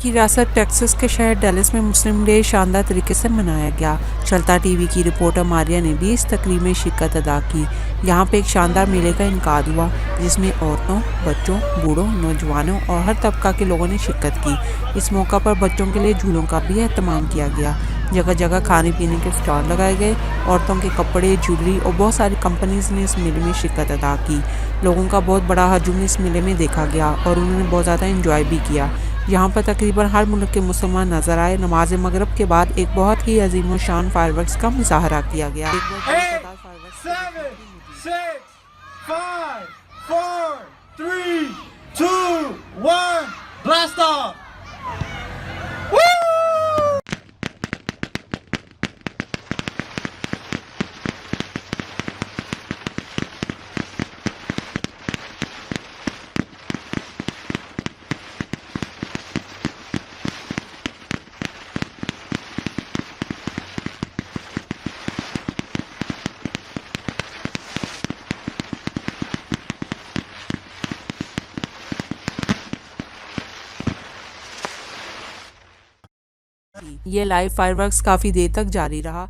की ریاست ٹیکساس کے شہر ڈیلاس میں مسلم ڈے شاندار طریقے سے منایا گیا۔ چلتا ٹی وی کی رپورٹر ماریہ نے بھی اس تقریب میں شرکت ادا کی۔ یہاں پہ ایک شاندار میلے کا انعقاد ہوا جس میں عورتوں، بچوں، بوڑھوں، نوجوانوں اور ہر طبقہ کے لوگوں نے شرکت کی۔ اس موقع پر بچوں کے لیے جھولوں کا بھی اہتمام کیا گیا۔ جگہ جگہ کھانے پینے کے اسٹال لگائے گئے۔ عورتوں کے کپڑے، جویلری اور بہت ساری کمپنیز نے اس میلے میں شرکت ادا کی۔ لوگوں کا بہت بڑا ہجوم اس میلے میں دیکھا گیا اور انہوں نے بہت زیادہ انجوائے بھی کیا۔ یہاں پر تقریباً ہر ملک کے مسلمان نظر آئے۔ نماز مغرب کے بعد ایک بہت ہی عظیم و شان فائر ورکس کا مظاہرہ کیا گیا۔ 8, 7, 6, 5, 4, 3, 2, 1, blast off! Woo! یہ لائیو فائر ورکس کافی دیر تک جاری رہا۔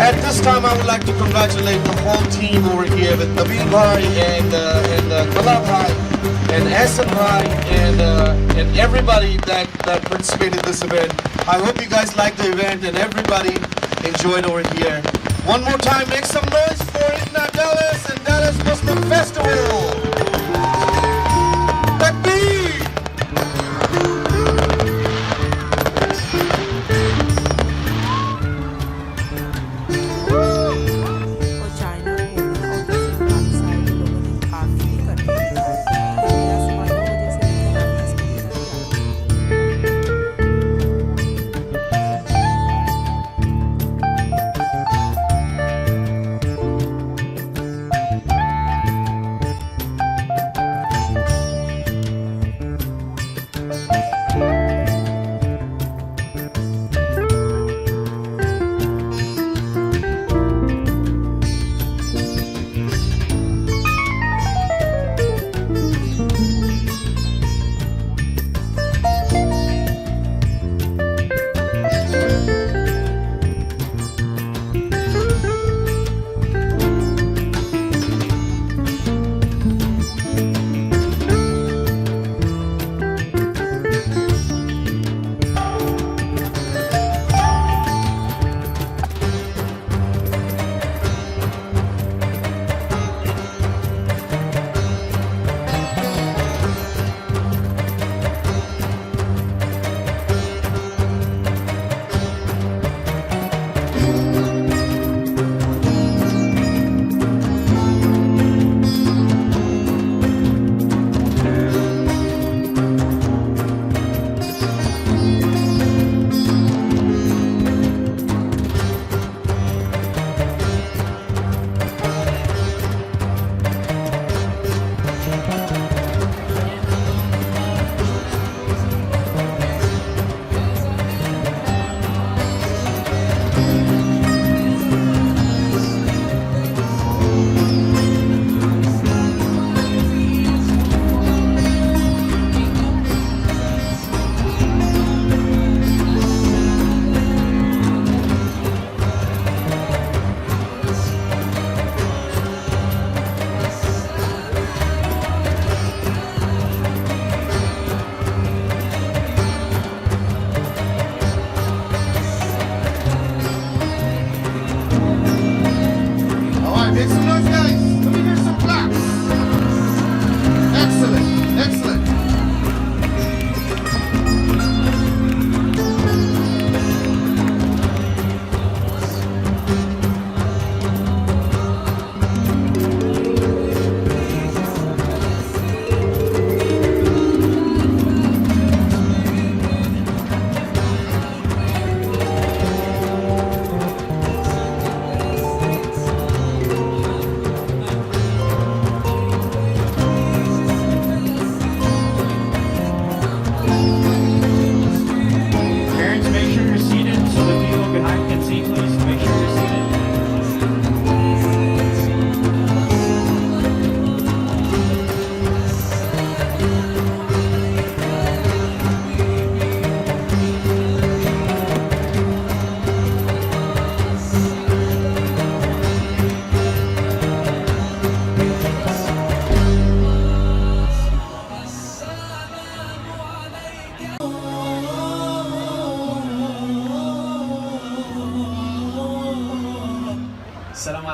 At this time, I would like to congratulate the whole team over here with Nabeel Bhai and Kalab Bhai and Asan Bhai and everybody that participated in this event. I hope you guys liked the event and everybody enjoyed over here. One more time, make some noise for Itna Dallas and Dallas Muslim Festival. Takbir!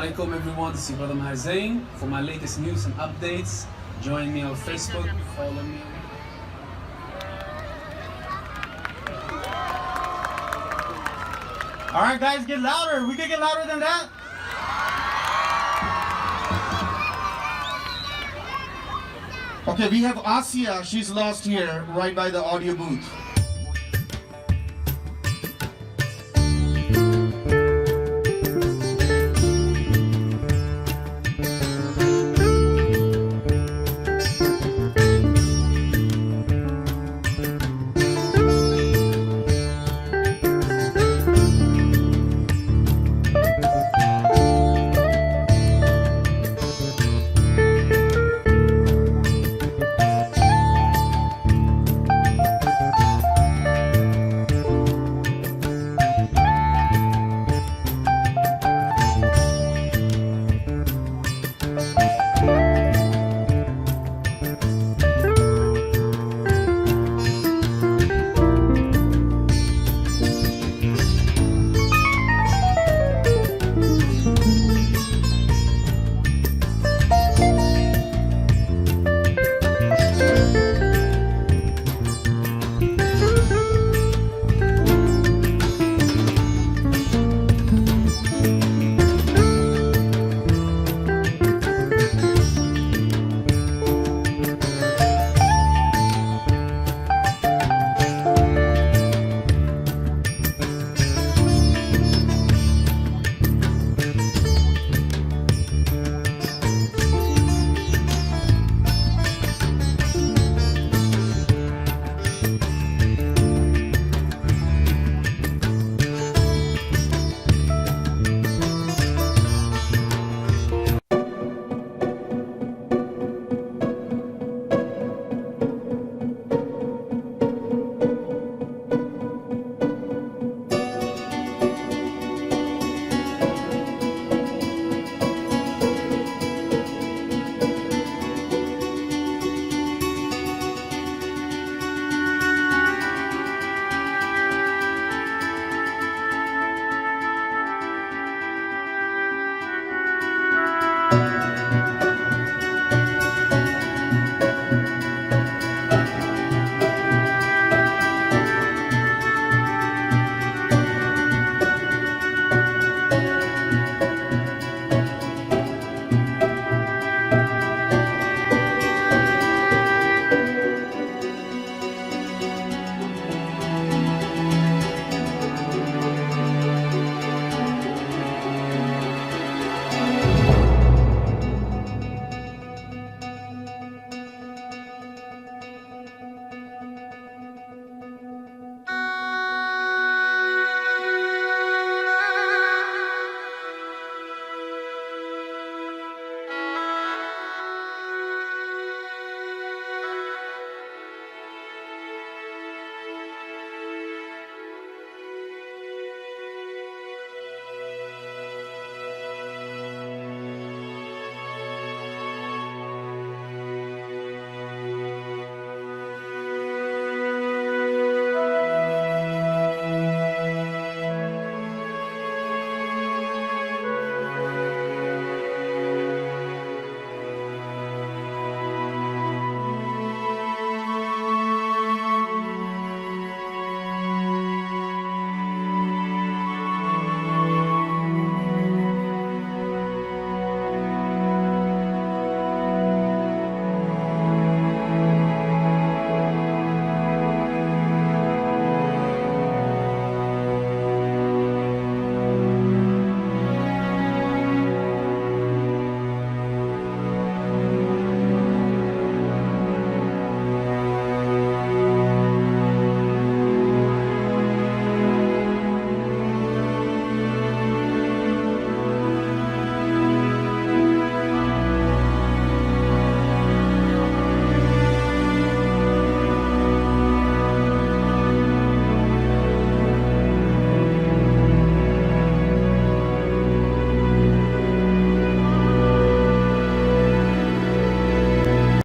alaikum everyone, this is Brother Maher Zain. For my latest news and updates, join me on Facebook, follow me. Alright guys, get louder. We can get louder than that. Okay, we have Asia. She's lost here, right by the audio booth.